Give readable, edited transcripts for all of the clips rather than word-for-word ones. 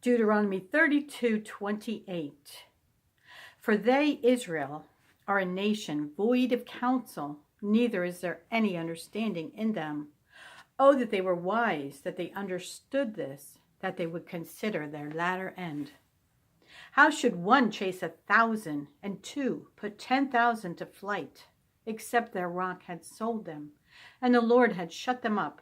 Deuteronomy 32:28. For they, Israel, are a nation void of counsel, neither is there any understanding in them. Oh, that they were wise, that they understood this, that they would consider their latter end. How should one chase 1,000, and two put 10,000 to flight, except their rock had sold them, and the Lord had shut them up?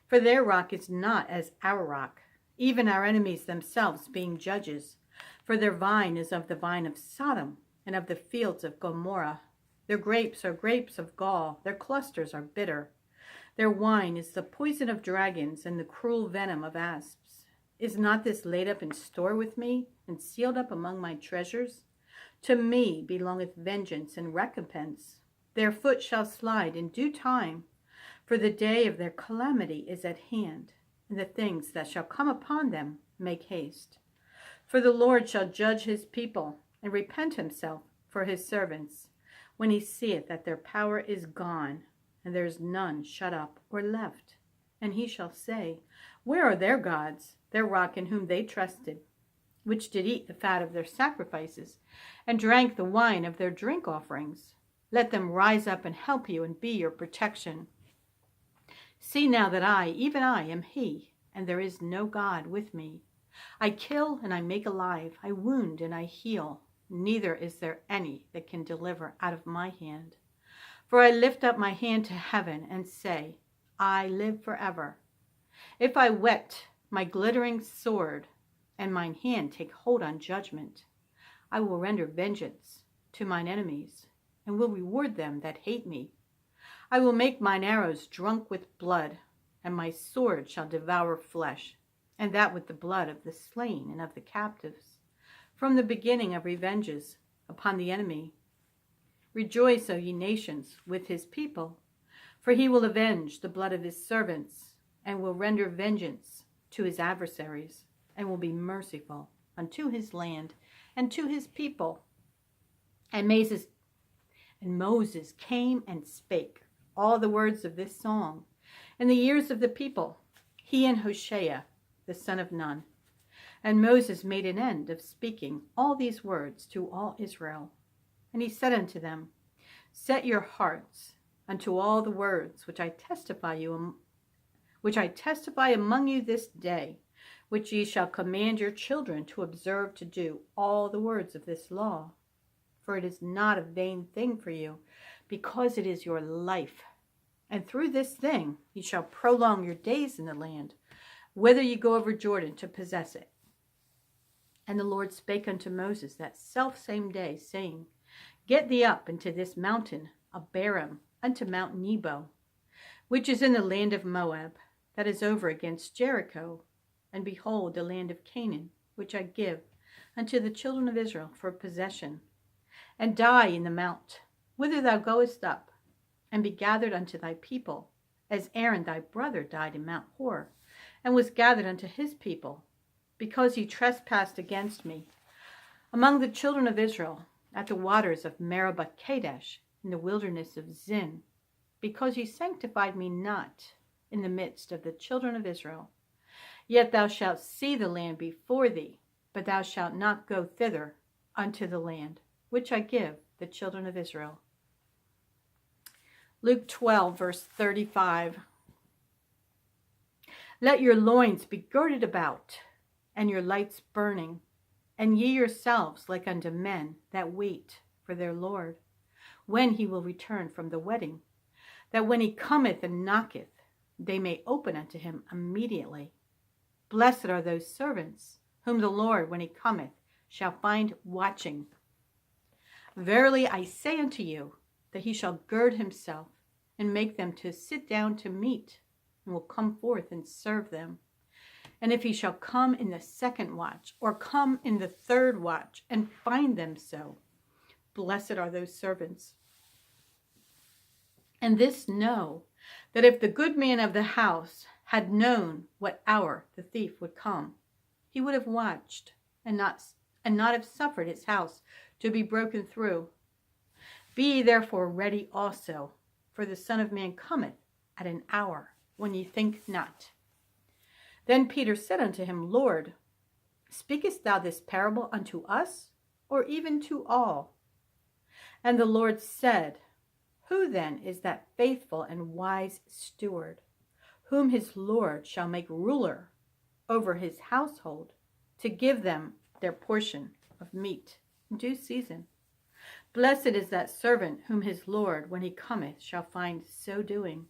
For their rock is not as our rock, even our enemies themselves being judges. For their vine is of the vine of Sodom, and of the fields of Gomorrah. Their grapes are grapes of gall, their clusters are bitter. Their wine is the poison of dragons, and the cruel venom of asps. Is not this laid up in store with me, and sealed up among my treasures? To me belongeth vengeance and recompense. Their foot shall slide in due time, for the day of their calamity is at hand, and the things that shall come upon them make haste. For the Lord shall judge his people, and repent himself for his servants, when he seeth that their power is gone, and there is none shut up or left. And he shall say, Where are their gods, their rock in whom they trusted, which did eat the fat of their sacrifices, and drank the wine of their drink offerings? Let them rise up and help you, and be your protection. See now that I, even I, am he, and there is no God with me. I kill and I make alive, I wound and I heal. Neither is there any that can deliver out of my hand. For I lift up my hand to heaven and say, I live forever. If I whet my glittering sword, and mine hand take hold on judgment, I will render vengeance to mine enemies, and will reward them that hate me. I will make mine arrows drunk with blood, and my sword shall devour flesh, and that with the blood of the slain and of the captives, from the beginning of revenges upon the enemy. Rejoice, O ye nations, with his people, for he will avenge the blood of his servants, and will render vengeance to his adversaries, and will be merciful unto his land and to his people. And Moses came and spake all the words of this song in the ears of the people, he and Hoshea, the son of Nun. And Moses made an end of speaking all these words to all Israel. And he said unto them, Set your hearts unto all the words which I testify among you this day, which ye shall command your children to observe to do all the words of this law. For it is not a vain thing for you, because it is your life. And through this thing ye shall prolong your days in the land, whither ye go over Jordan to possess it. And the Lord spake unto Moses that selfsame day, saying, Get thee up into this mountain, Abarim, unto Mount Nebo, which is in the land of Moab, that is over against Jericho. And behold, the land of Canaan, which I give unto the children of Israel for possession. And die in the mount, whither thou goest up, and be gathered unto thy people, as Aaron thy brother died in Mount Hor, and was gathered unto his people, because he trespassed against me among the children of Israel, at the waters of Meribah Kadesh, in the wilderness of Zin, because ye sanctified me not in the midst of the children of Israel. Yet thou shalt see the land before thee, but thou shalt not go thither unto the land, which I give the children of Israel. Luke 12, verse 35. Let your loins be girded about, and your lights burning, and ye yourselves like unto men that wait for their Lord, when he will return from the wedding, that when he cometh and knocketh, they may open unto him immediately. Blessed are those servants, whom the Lord, when he cometh, shall find watching. Verily I say unto you, that he shall gird himself, and make them to sit down to meat, and will come forth and serve them. And if he shall come in the second watch, or come in the third watch, and find them so, blessed are those servants. And this know, that if the good man of the house had known what hour the thief would come, he would have watched, and not have suffered his house to be broken through. Be ye therefore ready also, for the Son of Man cometh at an hour when ye think not. Then Peter said unto him, Lord, Speakest thou this parable unto us, or even to all? And the Lord said, Who then is that faithful and wise steward, whom his Lord shall make ruler over his household, to give them their portion of meat in due season? Blessed is that servant whom his Lord, when he cometh, shall find so doing.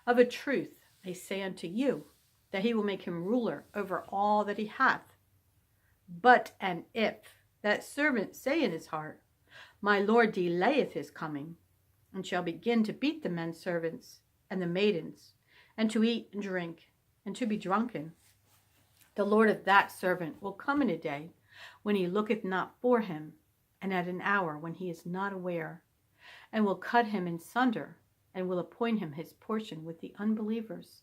Of a truth I say unto you, that he will make him ruler over all that he hath. But and if that servant say in his heart, My Lord delayeth his coming, and shall begin to beat the men servants and the maidens, and to eat and drink, and to be drunken, the Lord of that servant will come in a day when he looketh not for him, and at an hour when he is not aware, and will cut him in sunder, and will appoint him his portion with the unbelievers.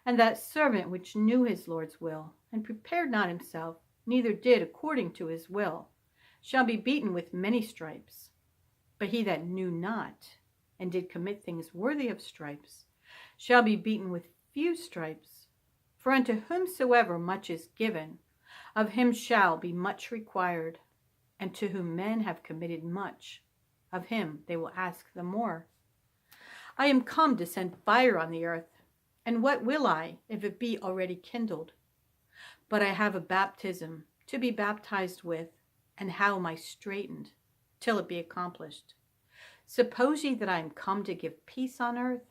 And that servant which knew his Lord's will, and prepared not himself, neither did according to his will, shall be beaten with many stripes. But he that knew not, and did commit things worthy of stripes, shall be beaten with few stripes. For unto whomsoever much is given, of him shall be much required. And to whom men have committed much, of him they will ask the more. I am come to send fire on the earth, and what will I, if it be already kindled? But I have a baptism to be baptized with, and how am I straitened till it be accomplished? Suppose ye that I am come to give peace on earth?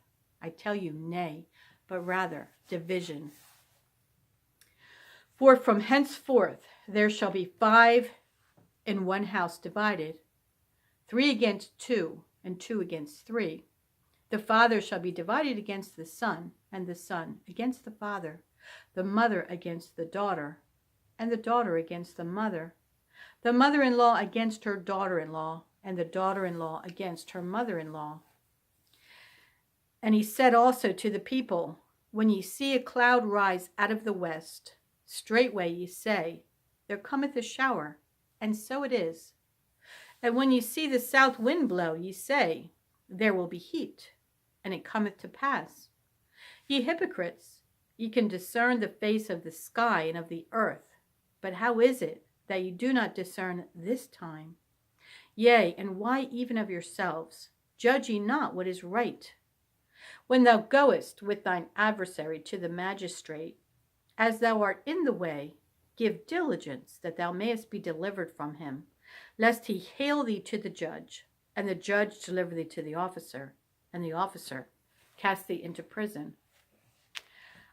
I tell you, nay, but rather division. For from henceforth there shall be 5 in one house divided, 3 against 2, and 2 against 3. The father shall be divided against the son, and the son against the father, the mother against the daughter, and the daughter against the mother-in-law against her daughter-in-law, and the daughter-in-law against her mother-in-law. And he said also to the people, When ye see a cloud rise out of the west, straightway ye say, There cometh a shower, and so it is. And when ye see the south wind blow, ye say, There will be heat, and it cometh to pass. Ye hypocrites, ye can discern the face of the sky and of the earth, but how is it that ye do not discern this time? Yea, and why even of yourselves? Judge ye not what is right? When thou goest with thine adversary to the magistrate, as thou art in the way, give diligence that thou mayest be delivered from him, lest he hale thee to the judge, and the judge deliver thee to the officer, and the officer cast thee into prison.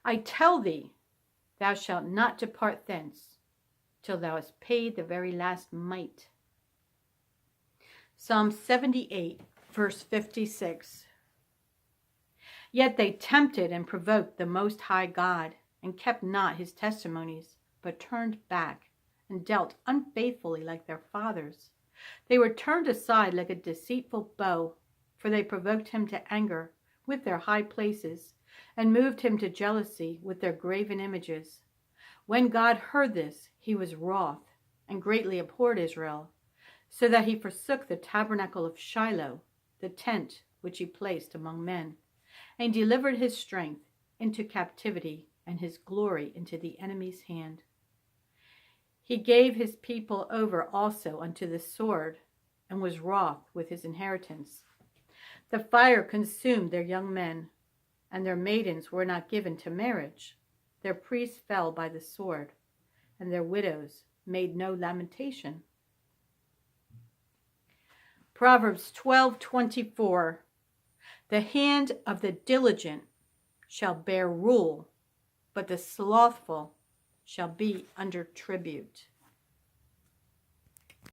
I tell thee, thou shalt not depart thence, till thou hast paid the very last mite. Psalm 78, verse 56. Yet they tempted and provoked the Most High God, and kept not his testimonies, but turned back, and dealt unfaithfully like their fathers. They were turned aside like a deceitful bow, for they provoked him to anger with their high places, and moved him to jealousy with their graven images. When God heard this, he was wroth, and greatly abhorred Israel, so that he forsook the tabernacle of Shiloh, the tent which he placed among men, and delivered his strength into captivity, and his glory into the enemy's hand. He gave his people over also unto the sword, and was wroth with his inheritance. The fire consumed their young men, and their maidens were not given to marriage. Their priests fell by the sword, and their widows made no lamentation. Proverbs 12:24. The hand of the diligent shall bear rule, but the slothful shall be under tribute.